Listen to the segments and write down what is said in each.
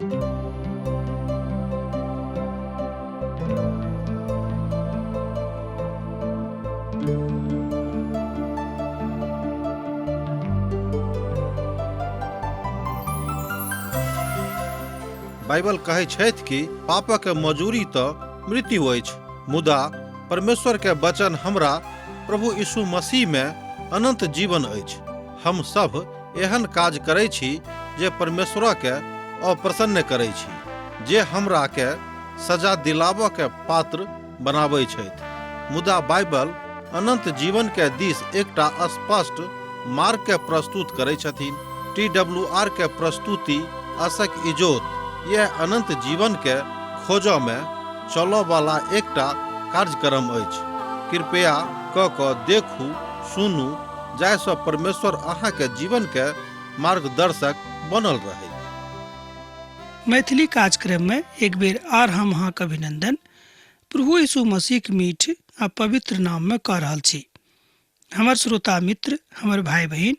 Bible कहै छथि कि पापक मजूरी तऽ मृत्यु अछि, मुदा परमेश्वर के वचन हमरा प्रभु यीशु मसीह में अनंत जीवन अछि। हम सब एहन काज करै छी जे परमेश्वर के अप्रसन्न करै छी, जे हमरा के सजा दिलाबऽ के पात्र बनाबै छथि। मुदा बाइबल अनंत जीवन के दिस एकटा स्पष्ट मार्ग के प्रस्तुत करै छथिन। TWR के प्रस्तुति आशक इजोत यह अनंत जीवन के खोजऽ में चलऽ वाला एकटा कार्यक्रम अछि। कृपया कऽ देखू, सुनू, जाहिसँ परमेश्वर अहाँ के जीवन के मार्गदर्शक बनल रहे। मैथिली कार्यक्रम में एक बेर आर हम अहाँके अभिनंदन प्रभु यीशु मसीह के मीठ आ पवित्र नाम में कह रहल छी। हमर श्रोता मित्र, हमर भाई बहन,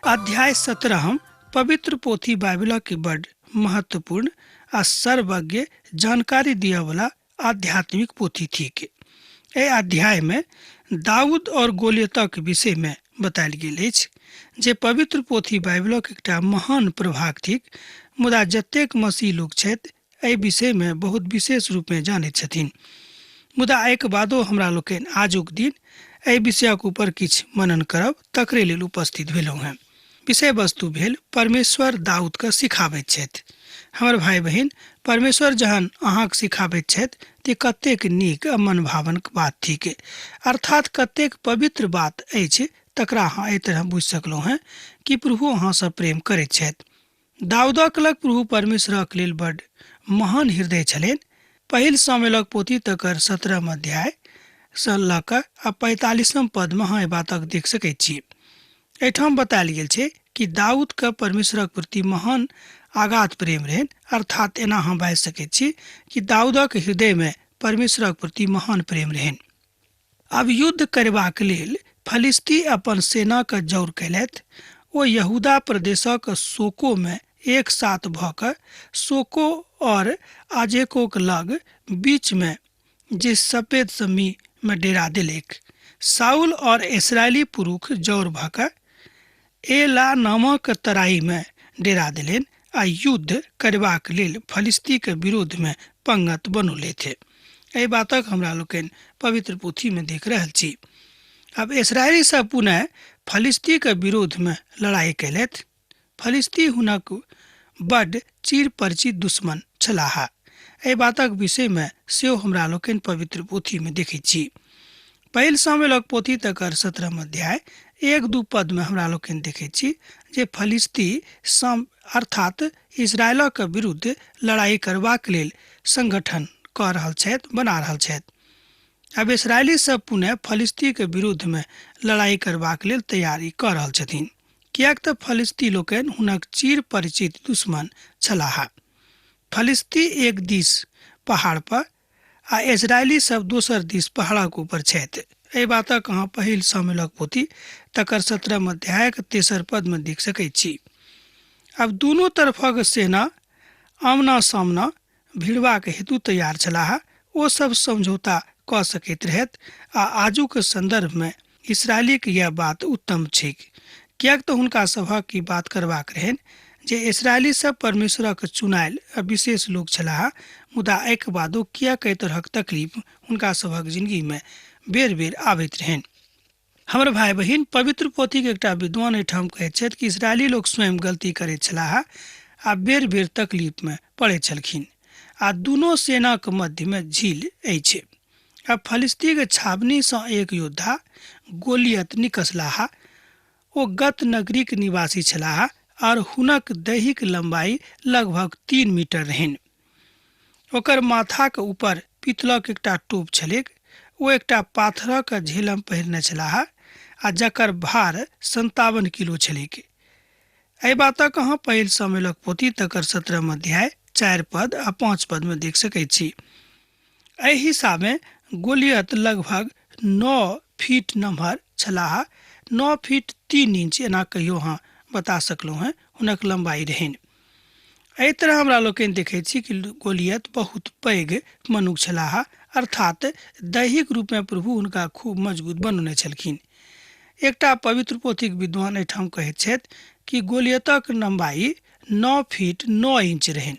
अध्याय 17 पवित्र पोथी बाइबल के बड़ महत्वपूर्ण आ सर्वज्ञ जानकारी दिया वाला आध्यात्मिक पोथी थी के ए अध्याय में दाऊद और गोलियता के विषय में बतायल गेल अछि, जे पवित्र पोथी बाइबलक एकटा महान प्रभाग थिक। मुदा जतेक मसीह लोग छथि एहि विषय में बहुत विशेष रूप में जानैत छथिन। मुदा एहिके बादो हमरा लोकनि आजुक दिन एहि विषयक ऊपर किछु मनन करब तकरे लेल उपस्थित भेलहुँ हैं। विषय वस्तु भेल परमेश्वर दाऊद के सिखाबैत छथि। हमर भाई बहन, परमेश्वर जहन अहाँके सिखाबैत छथि ते कतेक नीक आ मन भावनक बात थिक, अर्थात कतेक पवित्र बात अछि, तकरा अहाँ एहि तरह बुझि सकलहुँ हैं कि प्रभु अहाँसँ प्रेम करैत छथि। दाऊदक लग प्रभु परमेश्वरक लेल बड़ महान हृदय छलनि। पहिल सामुएलक पोथी तकर 17 अध्याय से लऽ कऽ आ 45 पद में अहाँ बातक देख सकैत छी। एहिठाम बतायल गेल छै कि दाऊद के परमेश्वरक प्रति महान आगाध प्रेम रहन, अर्थात एना हम बाजि सकैत छी कि दाऊदक हृदय में परमेश्वरक प्रति महान प्रेम रहन। अब युद्ध करबाक लेल फलिस्ती अपन सेना के जौर कयलथि। ओ यहूदा प्रदेशक सोको में एक साथ भऽ कऽ सोको और आजेको के लग बीच में जे सफेद समी में डेरा देलक। साउल और इस्राएली पुरुष जौर भऽ कऽ एला नामक तराई में डेरा देलनि आ युद्ध करबाक लेल फलिस्ती के विरोध में पंगत बनौले थे। एहि बातक हमरा लोकनि पवित्र पोथी में देख रहल छी। अब इस्राएली सब पुनः फलिस्ती के विरोध में लड़ाई कयलथि। फलिस्ती हुनक बड़ चिर परिचित दुश्मन छलाह। एहि बातक विषय में सेहो हमरा लोकनि पवित्र पोथी में देखैत छी। पहिल सामुएलक पोथी तकर 17 अध्याय 1-2 पद में हमरा लोकनि देखैत छी जे फलिस्ती अर्थात इजरायलक विरुद्ध लड़ाई करबाक लेल संगठन कऽ रहल छथि, बना रहल छथि। अब इस्राएली सब पुनः फलिस्ती के विरुद्ध में लड़ाई करबाक लेल तैयारी कऽ रहल छथिन, कियाक तऽ फलिस्ती लोकनि हुनक चिर परिचित दुश्मन छलाह। फलिस्ती एक दिस पहाड़ पर आ इजरायली सब दोसर दिस पहाड़क ऊपर छथि। एहि बातक अहाँ पहिल सामुएलक पोथी तकर 17 अध्याय 3 पद में देख सकैत छी। अब दोनों तरफक सेना आमना सामना भिड़बाक हेतु तैयार छलाह। ओ सब समझौता कऽ सकैत रहथि आ आजुक संदर्भ में इस्राएली के यह बात उत्तम छै, कियाक तऽ हुनका सभक ई बात करबाक रहनि जे इस्राएली सब परमेश्वरक चुनायल आ विशेष लोक छलाह। मुदा एहिके बादो कियाक एहि तरहक तकलीफ हुनका सभक जिंदगी में बेर बेर आबैत रहनि। हमर भाई बहन, पवित्र पोथी के एकटा विद्वान एहिठाम कहैत छथि कि इस्राएली लोग स्वयं गलती करैत छलाह आ बेर बेर तकलीफ में पड़ैत छलखिन आ दुनू सेना के मध्य में झील अछि। अब फलिस्ती के छावनी से एक योद्धा गोलियत निकसलाह। ओ गत नगरी के निवासी छलाह और हुनक दैहिक लंबाई लगभग 3 मीटर रहनि। ओकर माथा के ऊपर पितलक एकटा टोप छलैक। ओ एकटा पाथरक झेलम पहिरने छलाह आ जकर भार 57 किलो छलैक। एहि बातक अहाँ पहिल सामुएलक पोथी तकर 17 अध्याय 4 पद आ 5 पद में देख सकैत छी। एहि हिसाबे गोलियत लगभग 9 फीट नम्हर छलाह। 9 फीट 3 इंच एना कहियो अहाँ बता सकलहुँ हैं हुनक लंबाई रहनि। एहि तरह हमरा लोकनि देखै छी कि गोलियत बहुत पैघ मनुष्य छलाह, अर्थात दैहिक रूपमे प्रभु हुनका खूब मजबूत बनौने छलखिन। एकटा पवित्र पोथीक विद्वान एहिठाम कहैत छथि कि गोलियतक लम्बाई 9 फीट 9 इंच रहनि,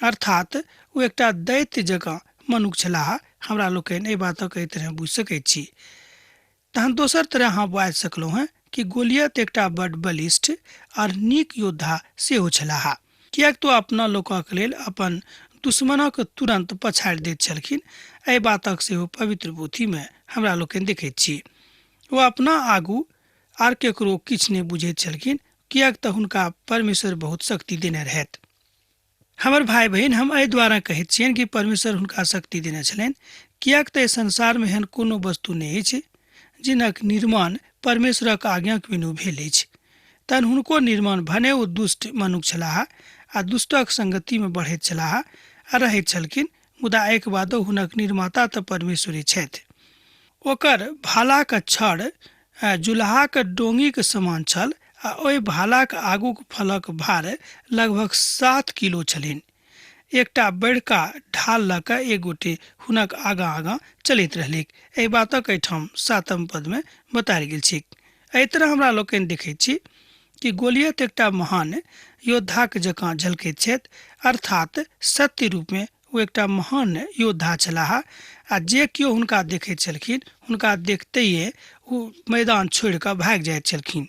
अर्थात ओ एकटा दैत्य जकाँ मनुष्य छलाह। हमरा लोकनि एहि बातक एहि तरह बुझि सकैत छी। तहन दोसर तरह अहाँ बाजि सकलहुँ हेँ कि गोलियत एकटा बड्ड बलिष्ठ और नीक योद्धा सेहो छलाह, किएक तो अपना लोकक लेल अपन दुश्मनक तुरंत पछाड़ि दैत छलखिन। एहि बातक सेहो पवित्र पोथीमे हमरा लोकनि देखैत छी। ओ अपना आगू आर केकरो किछु नहि बुझैत छलखिन, किएक तऽ हुनका परमेश्वर बहुत शक्ति देने रहथि। हमर भाई बहिन, हम एहि द्वारा कहैत छियनि कि परमेश्वर हुनका शक्ति देने छलनि, किएक तऽ संसारमे एहन कोनो वस्तु नहि अछि जिनक निर्माण परमेश्वरक आज्ञाक बिनु भेल अछि। तहन हुनको निर्माण भने ओ दुष्ट मनुष्य छलाह आ दुष्टक संगतिमे बढ़ैत छलाह आ रहैत छलखिन, मुदा एक बादो हुनक निर्माता तऽ परमेश्वरे छथि। ओकर भालाक छड़ जुलाहाक डोंगीक समान छल आ ओहि भालाक आगूक फलक भार लगभग 7 किलो छलनि। एकटा बड़का ढाल लऽ कऽ एक गोटे हुनक आगाँ आगाँ चलैत रहलिक। एहि बातक एहिठाम 7म पदमे बतायल गेल छै। एहि तरह हमरा लोकनि देखैत छी कि गोलियत एकटा महान योद्धाक जकाँ झलकैत छथि, अर्थात सत्य रूपमे ओ एकटा महान योद्धा छलाह आ जे केओ हुनका देखैत छलखिन हुनका देखते ओ मैदान छोड़ि कऽ भागि जाइत छलखिन।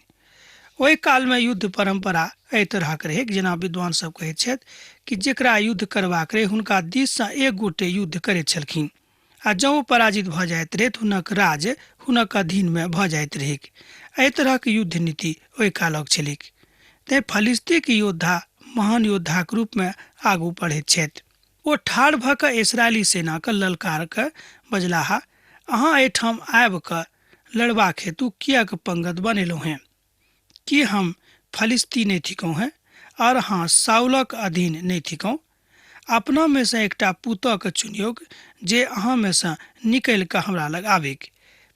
ओहि कालमे युद्ध परम्परा एहि तरहक रहै, जेना विद्वान सब कहैत छथि कि जेकरा युद्ध करबाक रहै हुनका दिससँ एक गोटे युद्ध करैत छलखिन आ जँ ओ पराजित भऽ जाइत रहै हुनक राज हुनक अधीनमे भऽ जाइत रहै। एहि तरहक युद्ध नीति ओहि कालक छलैक। तैँ फलिस्तीक योद्धा महान योद्धाक रूपमे आगू बढ़ैत छथि। ओ ठाढ़ भऽ कऽ इस्राएली सेनाके ललकार कऽ बजलाह, अहाँ एहिठाम आबि कऽ लड़बाक हेतु किएक पंगत बनेलहुँ हेँ? कि हम फलिस्ती नहि थिकहुँ हेँ और हाँ साउलक अधीन नहि थिकहुँ? अपनामे सँ एकटा पुतक चुनियौक जे अहाँमे सँ निकलि कऽ हमरा लग आबैक।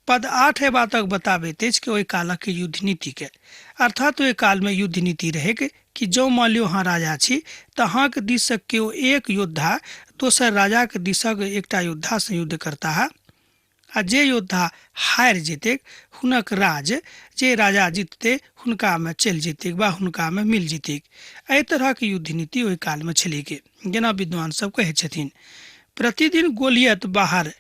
पद 8 एहि बातक बताबैत अछि कि ओहि कालक युद्ध नीतिके, अर्थात ओहि कालमे युद्ध नीति रहैक कि जँ मान लियौ अहाँ राजा छी तऽ अहाँके दिसक केओ एक योद्धा दोसर राजाके दिसक एकटा योद्धासँ युद्ध करताह आ जे योद्धा हारि जेतैक हुनक राज जे राजा जीतते हुनकामे चलि जेतैक वा हुनकामे मिल जेतैक। एहि तरहक युद्ध नीति ओहि कालमे छलैक। जेना विद्वान सब कहैत छथिन, प्रतिदिन गोलियत बाहर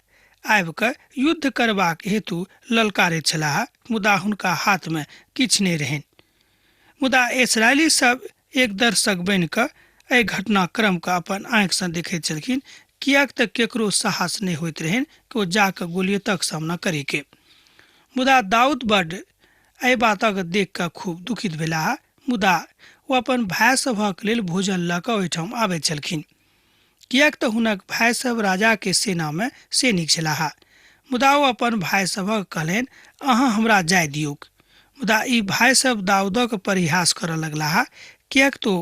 आबि कऽ युद्ध करबाक हेतु ललकारैत छलाह, मुदा हुनका हाथमे किछु नहि रहनि। मुदा इस्राएली सब एक दर्शक बनि कऽ एहि घटनाक्रमके अपन आँखिसँ देखैत छलखिन, किएक तऽ केकरो साहस नहि होइत रहनि कि ओ जाकऽ गोलियतक सामना करैके। मुदा दाऊद बड्ड एहि बातक देख कऽ खूब दुखित भेलाह, मुदा ओ अपन भाइ सभक लेल भोजन लऽ कऽ ओहिठाम आबैत छलखिन, किएक तऽ हुनक भाइ सब राजाके सेनामे सैनिक छलाह। मुदा ओ अपन भाइ सभक कहलनि, अहाँ हमरा जाय दियौक। मुदा ई भाइ सब दाऊदक परिहास करऽ लगलाह, किएक तो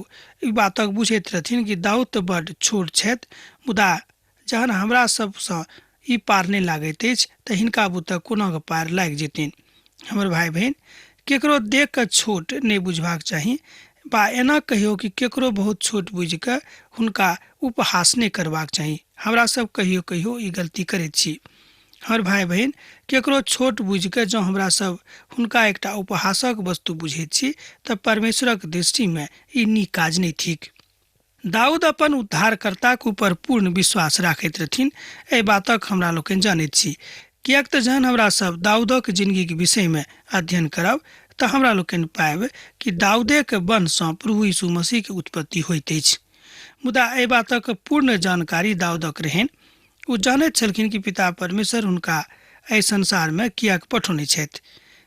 ई बातक बुझैत रहथिन कि दाऊद तऽ बड्ड छोट छथि, मुदा जहन हमरा सबसँ ई पार नहि लागैत अछि तऽ हिनका बुते कोनाके पार लागि जेतनि। हमर भाई बहन, केकरो देख कऽ छोट नहि बुझबाक चाही, बा एना कहियो कि केकरो बहुत छोट बुझि कऽ हुनका उपहास नहि करबाक चाही। हमरा सब कहियो कहियो ई गलती करैत छी। हमर भाई बहन, केकरो छोट बुझि कऽ जँ हमरा सब हुनका एकटा उपहासक वस्तु बुझैत छी तऽ परमेश्वरक दृष्टिमे ई नीक काज नहि थिक। दाऊद अपन उद्धारकर्ताक ऊपर पूर्ण विश्वास राखैत रहथिन, एहि बातक हमरा लोकनि जानैत छी। किएक तऽ जहन हमरा सब दाऊदक जिन्दगीके विषयमे अध्ययन करब तऽ हमरा लोकनि पाएब कि दाऊदेके वंशसँ प्रभु यीशु मसीहके उत्पत्ति होइत अछि। मुदा एहि बातक पूर्ण जानकारी दाऊदक रहनि। ओ जानैत छलखिन कि पिता परमेश्वर हुनका एहि संसारमे किएक पठौने छथि।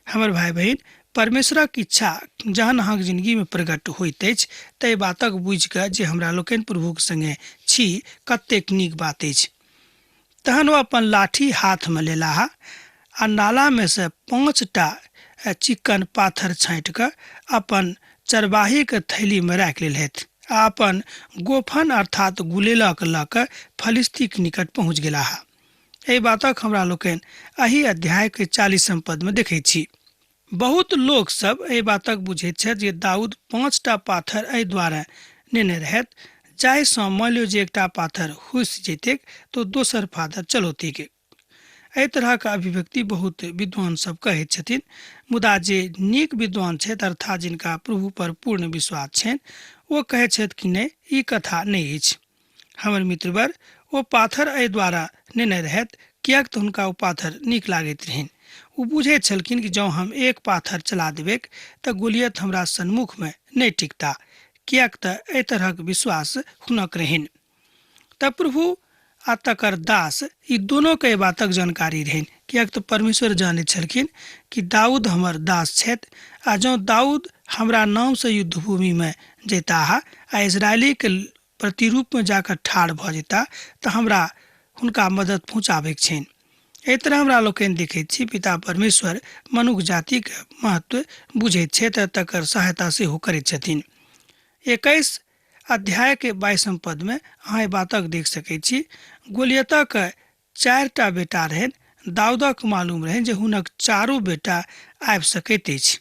हमर भाई बहन, परमेश्वरक इच्छा जहन अहाँके जिन्दगीमे प्रकट होइत अछि तऽ एहि बातक बुझि कऽ जे हमरा लोकनि प्रभुक संगे छी कतेक नीक बात अछि। तहन ओ अपन लाठी हाथमे लेलाह आ नालामे से 5टा चिक्कन पाथर छाँटि कऽ अपन चरवाहीके थैलीमे राखि लेलथि आ अपन गोफन अर्थात गुलेलक लऽ कऽ फलिस्तीक निकट पहुँच गेलाह। एहि बातक हमरा लोकनि एहि अध्यायके 40म पदमे देखैत छी। बहुत लोक सब एहि बातक बुझैत छथि जे दाऊद 5टा पाथर एहि दुआरे नेने रहथि जाहिसँ मान लियौ जे एकटा पाथर हुसि जैतेक तो दोसर पाथर चलौतीक। एहि तरहक अभिव्यक्ति बहुत विद्वान सब कहैत छथिन, मुदा जे नीक विद्वान छथि अर्थात जिनका प्रभु पर पूर्ण विश्वास छनि, ओ कहैत छथि कि नहि, ई कथा नहि अछि। हमर मित्रवर, ओ पाथर एहि द्वारा नेने रहथि किएक तऽ हुनका ओ पाथर नीक लागैत रहनि। ओ बुझैत छलखिन कि जँ हम एक पाथर चला देबैक तऽ गोलियत हमरा सन्मुखमे नहि टिकता, किएक तऽ एहि तरहक विश्वास हुनक रहनि। तब प्रभु आ तकर दास ई दोनों के बातक जानकारी रहनि, किएक तऽ परमेश्वर जानैत छलखिन कि दाऊद हमर दास छथि, आ जँ दाऊद हमरा नामसँ युद्धभूमिमे जैताह आ इजरायलीके प्रतिरूपमे जाकर ठाढ़ भऽ जेता तऽ हमरा हुनका मदद पहुँचाबैके छनि। एहि तरह हमरा लोकनि देखैत छी पिता परमेश्वर मनुष्य जातिके महत्व बुझैत छथि आ तकर सहायता सेहो करैत छथिन। 21 अध्याय के 22 पद में अहाँ बातक देख सकैत छी, गोलियतक 4टा बेटा रहनि, दाऊदक मालूम रहनि जे हुनक 4 बेटा आबि सकैत अछि।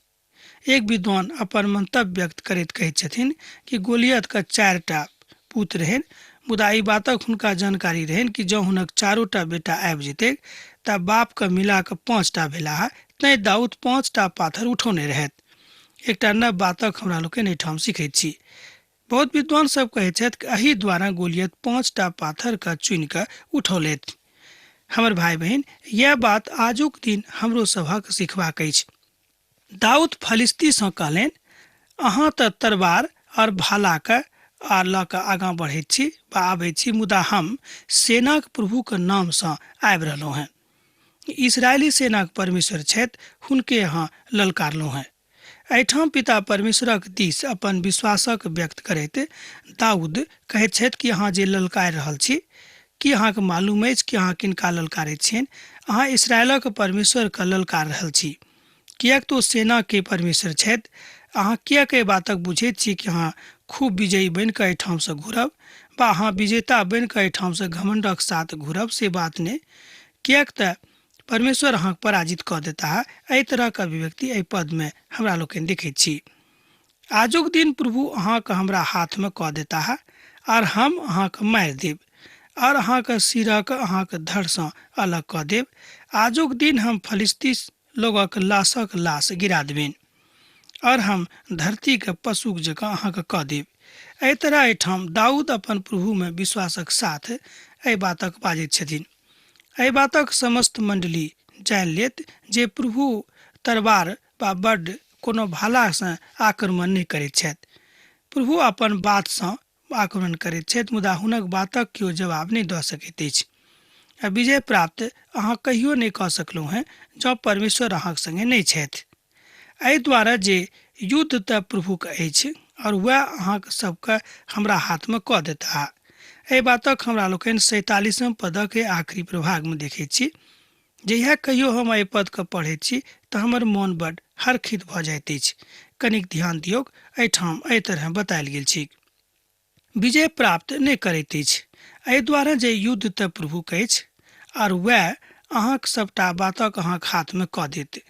एक विद्वान अपन मंतव्य व्यक्त करैत कहैत छथिन कि गोलियतक 4टा पुत्र रहनि, मुदा ई बातक हुनका जानकारी रहनि कि जँ हुनक 4टा बेटा आबि जेतैक तऽ बापके मिला कऽ 5टा भेलाह, तैँ दाऊद 5टा पाथर उठौने रहथि। एकटा नव बातक हमरा लोकनि एहिठाम सीखैत छी। बहुत विद्वान सब कहैत छथि कि एहि द्वारा गोलियत 5टा पाथरके चुनि कऽ उठौलथि। हमर भाई बहिन, यह बात आजुक दिन हमरो सभक सिखबाक अछि। दाऊद फलिस्तीसँ कहलनि, अहाँ तऽ तरवार और भालाके आ लऽ कऽ आगाँ बढ़ैत छी वा आबैत छी, मुदा हम सेनाक प्रभुके नामसँ आबि रहलहुँ हेँ। इजरायली सेनाक परमेश्वर छथि, हुनके अहाँ ललकारलहुँ हेँ। एहिठाम पिता परमेश्वरक दिस अपन विश्वासक व्यक्त करैत दाऊद कहैत छथि कि अहाँ जे ललकार रहल छी, कि अहाँके मालूम अछि कि अहाँ किनका ललकारैत छियनि? अहाँ इसराइलक परमेश्वरके ललकार रहल छी, किएक तो सेनाके परमेश्वर छथि। अहाँ किएक एहि बातक बुझैत छी कि अहाँ खूब विजयी बनि कऽ एहिठामसँ घुरब, वा अहाँ विजेता बनि कऽ एहिठामसँ घमण्डक साथ घुरब? से बात नहि, किएक तऽ परमेश्वर अहाँके पराजित कऽ देता है। एहि तरहक अभिव्यक्ति एहि पदमे हमरा लोकनि देखैत छी। आजुक दिन प्रभु अहाँके हमरा हाथमे कऽ देता है, और हम अहाँके मारि देब, और अहाँके सिरक अहाँके धड़सँ अलग कऽ देब। आजुक दिन हम फलिस्ती लोगक लाशक लाश गिरा देबनि, और हम धरतीके पशुक जकाँ अहाँके कऽ देब। एहि तरह एहिठाम दाऊद अपन प्रभुमे विश्वासक साथ एहि बातक बाजैत छथिन। एहि बातक समस्त मंडली जानि लेत जे प्रभु तरवार वा बड्ड कोनो भालासँ आक्रमण नहि करैत छथि। प्रभु अपन बातसँ आक्रमण करैत छथि, मुदा हुनक बातक केओ जवाब नहि दऽ सकैत अछि। आ विजय प्राप्त अहाँ कहियो नहि कऽ सकलहुँ हेँ जँ परमेश्वर अहाँक संगे नहि छथि। एहि दुआरे जे युद्ध तऽ प्रभुके अछि, और वह अहाँक सबके हमरा हाथमे कऽ देता है। एहि बातक हमरा लोकनि 47 पदक आखिरी प्रभागमे देखैत छी। जहिया कहियो हम एहि पदके पढ़ैत छी तऽ हमर मोन बड्ड हर्षित भऽ जाइत अछि। कनिक ध्यान दियौ, एहिठाम एहि तरह बतायल गेल छी, विजय प्राप्त नहि करैत अछि। एहि दुआरे जे युद्ध तऽ प्रभुके अछि, और वह अहाँक सबटा बातक अहाँक हाथमे कऽ देत।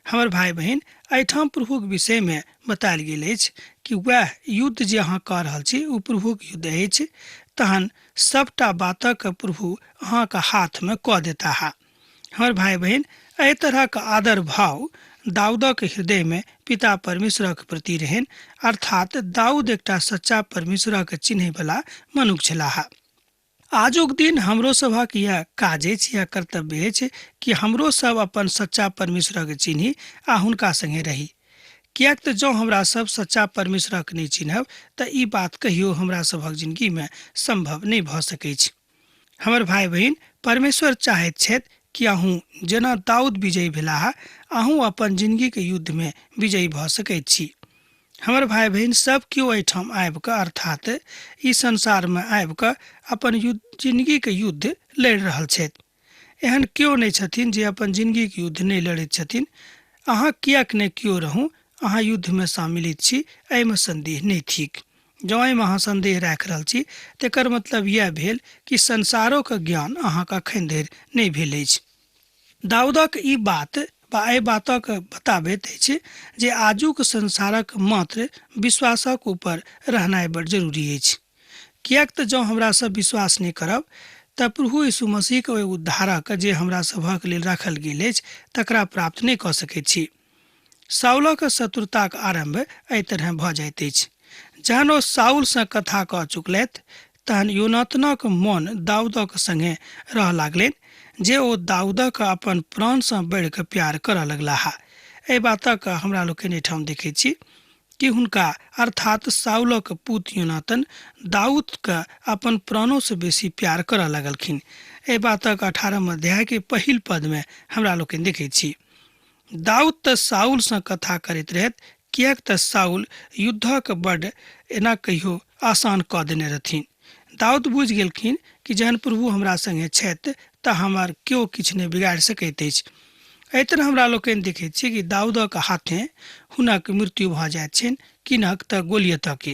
हमर भाई बहिन, एहिठाम प्रभुक विषयमे बतायल गेल अछि कि वह युद्ध जे अहाँ कऽ रहल छी ओ प्रभुक युद्ध अछि, तहन सबटा बातक प्रभु अहाँके हाथमे कऽ देता है। हमर भाई बहिन, एहि तरहक आदर भाव दाऊदक हृदयमे पिता परमेश्वरक प्रति रहनि, अर्थात दाऊद एकटा सच्चा परमेश्वरक चिन्हैवला मनुष्य छलाह। आजुक दिन हमरो सभक यह काज अछि, यह कर्तव्य अछि कि हमरो सब अपन सच्चा परमेश्वरक चिन्ही आ हुनका संगे रही। किएक तऽ जँ हमरा सब सच्चा परमेश्वरक नहि चिन्हब तऽ ई बात कहियो हमरा सभक जिन्दगीमे संभव नहि भऽ सकैत छै। हमर भाई बहिन, परमेश्वर चाहैत छथि कि अहूँ जेना दाऊद विजयी भेलाह, अहूँ अपन जिन्दगीके युद्धमे विजयी भऽ सकैत छी। हमर भाई बहिन, सब केओ एहिठाम आबि कऽ अर्थात ई संसारमे आबि कऽ अपन जिन्दगीके युद्ध लड़ि रहल छथि। एहन केओ नहि छथिन जे अपन जिन्दगीके युद्ध नहि लड़ैत छथिन। अहाँ किएक नहि केओ रहू, अहाँ युद्धमे सम्मिलित छी, एहिमे संदेह नहि थिक। जँ एहिमे अहाँ संदेह राखि रहल छी तकर मतलब यह भेल कि संसारोके ज्ञान अहाँके अखन धरि नहि भेल अछि। दाऊदक ई बात वा एहि बातक बताबैत अछि जे आजुक संसारक मात्र विश्वासक ऊपर रहनाइ बड़ जरूरी अछि, किएक तऽ जँ हमरा सब विश्वास नहि करब तऽ प्रभु यीशु मसीहके ओहि उद्धारक जे हमरा सभक लेल राखल गेल अछि तकरा प्राप्त नहि कऽ सकैत छी। साउलक शत्रुताक आरम्भ एहि तरह भऽ जाइत अछि। जहन ओ साउलसँ कथा कऽ चुकलथि तहन योनातानक मोन दाऊदक संगे रहऽ लागलनि, जे ओ दाऊदक अपन प्राणसँ बढ़ि कऽ प्यार करऽ लगलाह। एहि बातक हमरा लोकनि एहिठाम देखैत छी कि हुनका अर्थात साउलक पुत्र योनातान दाऊदके अपन प्राणोसँ बेसी प्यार करऽ लगलखिन। एहि बातक 18 अध्यायके पहिल पदमे हमरा लोकनि देखैत छी। दाऊद तऽ साउलसँ कथा करैत रहथि, किएक तऽ साउल युद्धक बड्ड एना कहियो आसान कऽ देने रहथिन। दाऊद बुझि गेलखिन कि जहन प्रभु हमरा संगे छथि तऽ हमर केओ किछु नहि बिगाड़ि सकैत अछि। एहि तरह हमरा लोकनि देखैत छी कि दाऊदक हाथे हुनक मृत्यु भऽ जाइत छनि, किनक तऽ गोलियतके,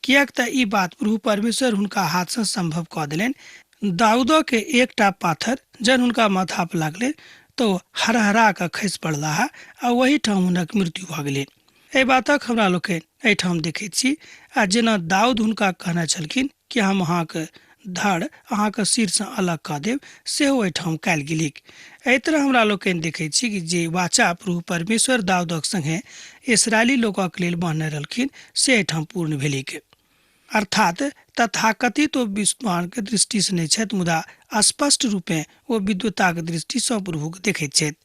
किएक तऽ ई बात प्रभु परमेश्वर हुनका हाथसँ सम्भव कऽ देलनि। दाऊदके एकटा पाथर जहन हुनका माथा पर लागलनि तऽ ओ हरहरा कऽ खसि पड़लाह आ ओहीठाम हुनक मृत्यु भऽ गेलनि। एहि बातक हमरा लोकनि एहिठाम देखैत छी। आ जेना दाऊद हुनका कहने छलखिन कि हम अहाँके धड़ अहाँके सिरसँ अलग कऽ देब, सेहो एहिठाम कयल गेलिक। एहि तरह हमरा लोकनि देखैत छी कि जे वाचा प्रभु परमेश्वर दाऊदक संगे इस्राएली लोकक लेल बान्हने रहलखिन से एहिठाम पूर्ण भेलिक। अर्थात तथाकथित ओ विद्वानके दृष्टिसँ नहि छथि, मुदा स्पष्ट रूपेँ ओ विद्वताक दृष्टिसँ प्रभुके देखैत छथि।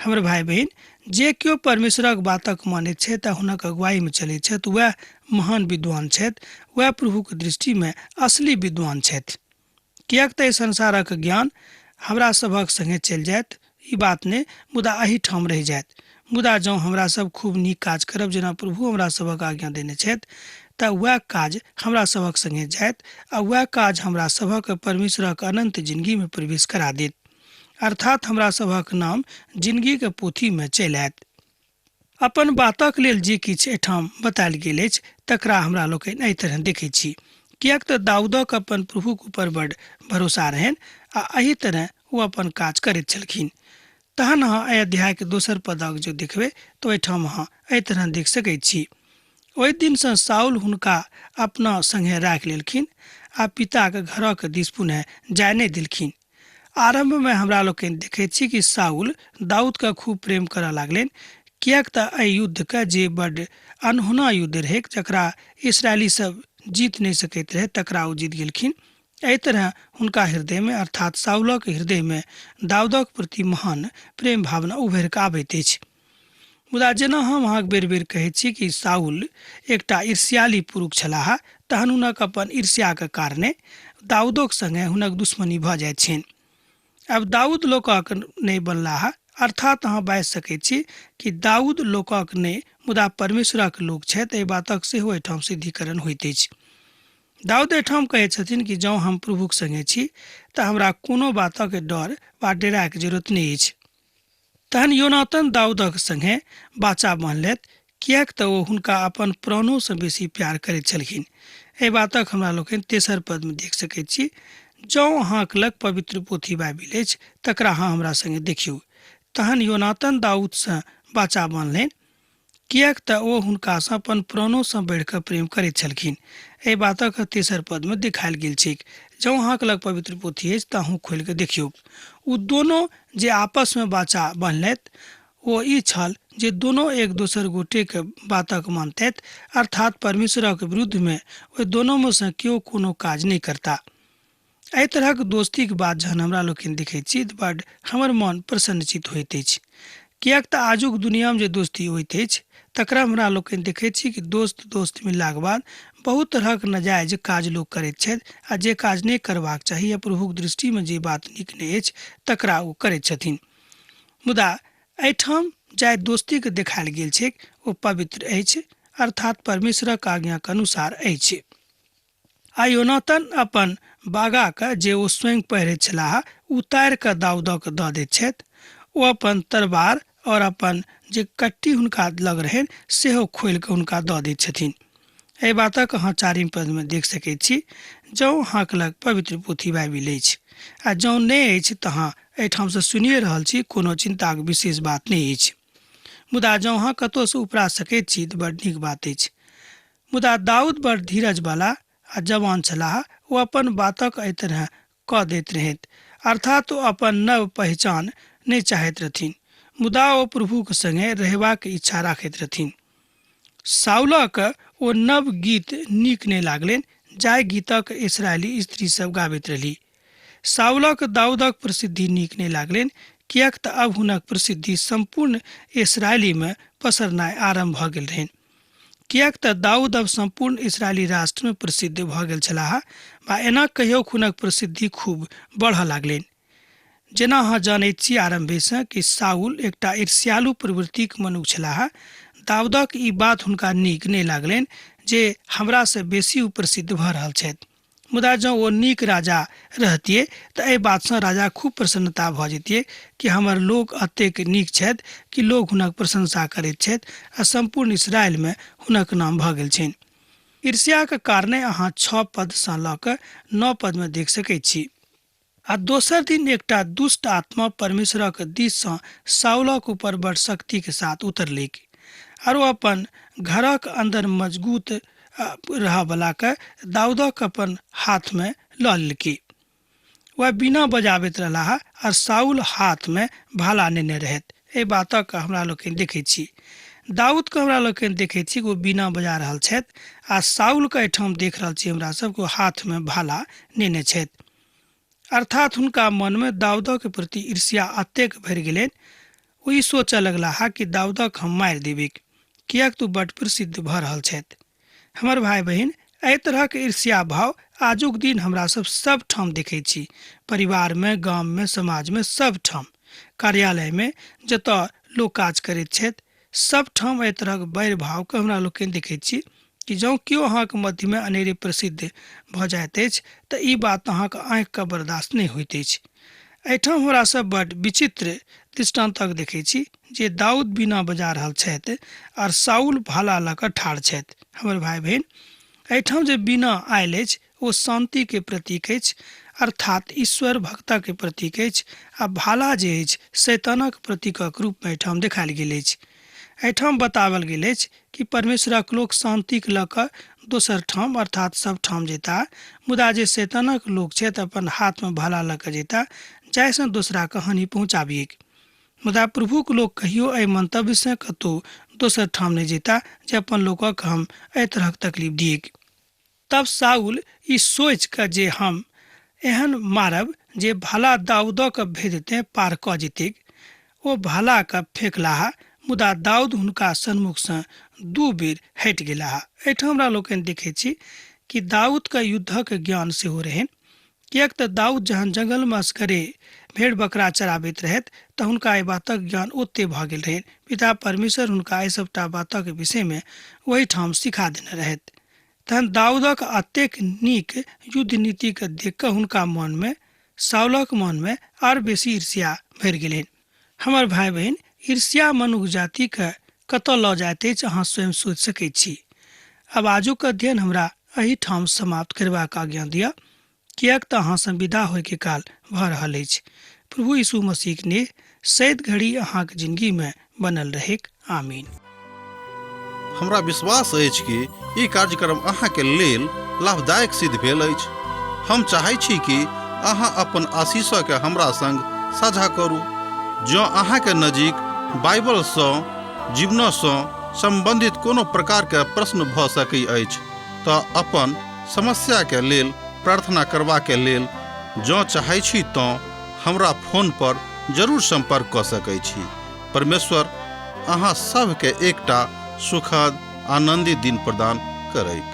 हमर भाइ बहिन, जे केओ परमेश्वरक बातक मानैत छथि आ हुनक अगुवाईमे चलैत छथि वएह महान विद्वान छथि, वएह प्रभुके दृष्टिमे असली विद्वान छथि। किएक तऽ संसारक ज्ञान हमरा सभक संगे चलि जायत ई बात नहि, मुदा एहिठाम रहि जायत। मुदा जँ हमरा सब खूब नीक काज करब जेना प्रभु हमरा सभक आज्ञा देने छथि तऽ वएह काज हमरा सभक संगे जायत आ वएह काज हमरा सभक परमेश्वरक अनंत जिंदगीमे प्रवेश करा देत। अर्थात हमरा सभक नाम जिंदगीके पोथीमे चलि आयत। अपन बातक लेल जे किछु एहिठाम बतायल गेल अछि तकरा हमरा लोकनि एहि तरह देखैत छी। किएक तऽ दाऊदक अपन प्रभुक ऊपर बड्ड भरोसा रहनि आ एहि तरह ओ अपन काज करैत छलखिन। तहन अहाँ एहि अध्यायके दोसर पदक जो देखबै तऽ ओहिठाम अहाँ एहि तरह देख सकैत छी। ओहि दिनसँ साउल हुनका अपना संगे राखि लेलखिन आ पिताके घरक दिस पुनः जाय नहि देलखिन। आरंभमे हमरा लोकनि देखैत छी कि साउल दाऊदके खूब प्रेम करऽ लागलनि, किएक तऽ एहि युद्धके जे बड्ड अनहोना युद्ध रहै जकरा इसराइली सब जीत नहि सकैत रहै तकरा ओ जीत गेलखिन। एहि तरह हुनका हृदयमे अर्थात साउलक हृदयमे दाऊदक प्रति महान प्रेम भावना उभरि कऽ आबैत अछि। मुदा जेना हम अहाँके बेर बेर कहैत छी कि साउल एकटा ईर्ष्याली पुरुष छलाह, तहन हुनक अपन ईर्ष्याके कारणे दाऊदक संगे हुनक दुश्मनी भऽ जाइत छनि। अब दाऊद लोकक नहि बनलाह, अर्थात अहाँ बाजि सकैत छी कि दाऊद लोकक नहि मुदा परमेश्वरक लोक छथि। एहि बातक सेहो एहिठाम सिद्धिकरण होइत अछि। दाऊद एहिठाम कहैत छथिन कि जँ हम प्रभुक संगे छी तऽ हमरा कोनो बातक डर वा डेराके जरूरत नहि अछि। तहन योनातान दाऊदक संगे बाचा बान्हलथि, किएक तऽ ओ हुनका अपन प्राणोसँ बेसी प्यार करैत छलखिन। एहि बातक हमरा लोकनि तेसर पदमे देख सकैत छी। जँ अहाँके लग पवित्र पोथी बाइबिल अछि तकरा अहाँ हमरा संगे देखियौ। तहन योनातान दाऊदसँ बाचा बान्हलनि, किएक तऽ ओ हुनकासँ अपन प्राणोसँ बढ़ि कऽ प्रेम करैत छलखिन। एहि बातक तेसर पदमे देखायल गेल छै। जँ अहाँके लग पवित्र पोथी अछि तऽ अहूँ खोलि कऽ देखियौ। ओ दोनों जे आपसमे बाचा बान्हलथि ओ ई छल जे दोनों एक दोसर गोटेके बातक मानतथि, अर्थात परमेश्वरक विरुद्धमे ओहि दोनोमे सँ केओ कोनो काज नहि करता। एहि तरहक दोस्तीके बात जहन हमरा लोकनि देखैत छी तऽ बड्ड हमर मन प्रसन्नचित होइत अछि। किएक तऽ आजुक दुनियामे जे दोस्ती होइत अछि तकरा हमरा लोकनि देखैत छी कि दोस्त मिललाक बाद बहुत तरहक नाजायज काज लोक करैत छथि आ जे काज नहि करबाक चाही या प्रभुक दृष्टिमे जे बात नीक नहि अछि तकरा ओ करैत छथिन। मुदा एहिठाम जाहि दोस्तीके देखायल गेल छै ओ पवित्र अछि, अर्थात परमेश्वरक आज्ञाके अनुसार अछि। आ योनातान अपन बागाके जे ओ स्वयं पहिरैत छलाह उतारि कऽ दाऊदक दऽ दैत छथि। ओ अपन तलवार और अपन जे कट्टी हुनका लग रहनि सेहो खोलि कऽ हुनका दऽ दैत छथिन। एहि बातक अहाँ चारिम पदमे देख सकैत छी। जँ अहाँके लग पवित्र पोथी बाइबिल अछि आ जँ नहि अछि तऽ अहाँ एहिठामसँ सुनिए रहल छी, कोनो चिन्ताक विशेष बात नहि अछि। मुदा जँ अहाँ कतहुसँ उपरा सकैत छी तऽ बड्ड नीक बात अछि। मुदा दाऊद बड़ धीरज वाला आ जवान छलाह ओ अपन बातक एहि तरह कऽ दैत रहैत, अर्थात ओ अपन नव पहचान नहि चाहैत रहथिन, मुदा ओ प्रभुक संगे रहबाक इच्छा राखैत रहथिन। साउलक ओ नव गीत नीक नहि लागलनि जाहि गीतक इस्राएली स्त्री सब गाबैत रहली। साउलक दाऊदक प्रसिद्धि नीक नहि लागलनि, किएक तऽ अब हुनक प्रसिद्धि संपूर्ण इस्राएलीमे पसरनाइ आरम्भ भऽ गेल रहनि, किएक तऽ दाऊद अब संपूर्ण इस्राएली राष्ट्रमे प्रसिद्ध भऽ गेल छलाह आ एना कहियो हुनक प्रसिद्धि खूब बढ़ऽ लागलनि। जेना अहाँ जानैत छी आरम्भेसँ कि साउल एकटा ईर्ष्यालु प्रवृत्तिक मनुष्य छलाह। दाऊदक ई बात हुनका नीक नहि लागलनि जे हमरासँ बेसी ओ प्रसिद्ध भऽ रहल छथि, मुदा जँ ओ नीक राजा रहतियै तऽ एहि बातसँ राजा खूब प्रसन्नता भऽ जैतियै कि हमर लोक एतेक नीक छथि कि लोक हुनक प्रशंसा करैत छथि आ संपूर्ण इस्राएलमे हुनक नाम भऽ गेल छनि। ईर्ष्याक कारणे अहाँ 6 पदसँ लऽ कऽ 9 पदमे देख सकैत छी। आ दोसर दिन एकटा दुष्ट आत्मा परमेश्वरक दिससँ साउलक ऊपर बड़ शक्तिके साथ उतरलैक और अपन घरक अंदर मजगूत रहयवलाके दाऊदक अपन हाथमे लऽ लेलकै। वह बिना बजाबैत रहलाह और साउल हाथमे भाला नेने रहैत। एहि बातक हमरा लोकनि देखैत छी। दाऊदके हमरा लोकनि देखैत छी कि ओ बिना बजा रहल छथि आ साउलके एहिठाम देख रहल छी हमरा सब कि ओ हाथमे भाला नेने छथि, अर्थात हुनका मनमे दाऊदक प्रति ईर्ष्या एतेक भरि गेलनि, ओ ई सोचऽ लगलाह कि दाऊदक हम मारि देबै, किएक तू बड्ड प्रसिद्ध भऽ रहल छथि। हमर भाई बहिन, एहि तरहक ईर्ष्या भाव आजुक दिन हमरा सब ठाम देखैत छी, परिवारमे, गाममे, समाजमे, सब ठाम, कार्यालयमे जतऽ लोक काज करैत छथि, सब ठाम एहि तरहक बैर भावके हमरा लोकनि देखैत छी कि जँ केओ अहाँके मध्यमे अनेरे प्रसिद्ध भऽ जाइत अछि तऽ ई बात अहाँके आँखिके बर्दाश्त नहि होइत अछि। एहिठाम हमरा सब बड्ड विचित्र दृष्टान्तक देखैत छी जे दाऊद बिना बजा रहल छथि और साउल भाला लऽ कऽ ठाढ़ छथि। हमर भाई बहिन, एहिठाम जे बिना आयल अछि ओ शान्तिके प्रतीक अछि, अर्थात ईश्वर भक्तके प्रतीक अछि, आ भाला जे अछि शैतानक प्रतीकक रूपमे एहिठाम देखायल गेल अछि। एहिठाम बताओल गेल अछि कि परमेश्वरक लोक शान्तिके लऽ कऽ दोसर ठाम अर्थात सब ठाम जेता, मुदा जे शैतानक लोक छथि अपन हाथमे भाला लऽ कऽ जेता जाहिसँ दोसराके हानि पहुँचाबियैक। मुदा प्रभुक लोक कहियो एहि मंतव्यसँ कतहु दोसर ठाम नहि जेता जे अपन लोकक हम एहि तरहक तकलीफ दियैक। तब साउल ई सोचि कऽ जे हम एहन मारब जे भाला दाऊदक भेदते पार कऽ जेतैक, ओ भालाके फेंकलाह, मुदा दाऊद हुनका सन्मुखसँ 2 बेर हटि गेलाह। एहिठाम हमरा लोकनि देखैत छी कि दाऊदके युद्धक ज्ञान सेहो रहनि, किएक तऽ दाऊद जहन जंगलमे असगरे भेड़ बकरा चराबैत रहथि तऽ हुनका एहि बातक ज्ञान ओतेक भऽ गेल रहनि, पिता परमेश्वर हुनका एहि सभटा बातक विषयमे ओहिठाम सिखा देने रहथि। तहन दाऊदक एतेक नीक युद्ध नीतिके देख कऽ हुनका मनमे, साउलक मनमे और बेसी ईर्ष्या भरि गेलनि। हमर भाई बहिन, ईर्ष्या मनुष्य जातिके कतऽ लऽ जाइत अछि अहाँ स्वयं सोचि सकैत छी। अब आजुक अध्ययन हमरा एहिठाम समाप्त करबाक आज्ञा दिअ, किएक तऽ अहाँसँ विदा होइके काल भऽ रहल अछि। प्रभु यीशु मसीहक ने सैद घड़ी अहाँके जिंदगीमे बनल रहैक। आमीन। हमरा विश्वास अछि कि ई कार्यक्रम अहाँके लेल लाभदायक सिद्ध भेल अछि। हम चाहै छी कि अहाँ अपन आशीषके हमरा संग साझा करू। जँ अहाँके नजीक बाइबलसँ, जीवनसँ संबंधित कोनो प्रकारके प्रश्न भऽ सकैत अछि तऽ अपन समस्याके लेल प्रार्थना करबाके लेल जँ चाहै छी तऽ हमरा फोन पर जरूर संपर्क कऽ सकैत छी। परमेश्वर अहाँ सबके एकटा सुखद आनंदित दिन प्रदान करैक।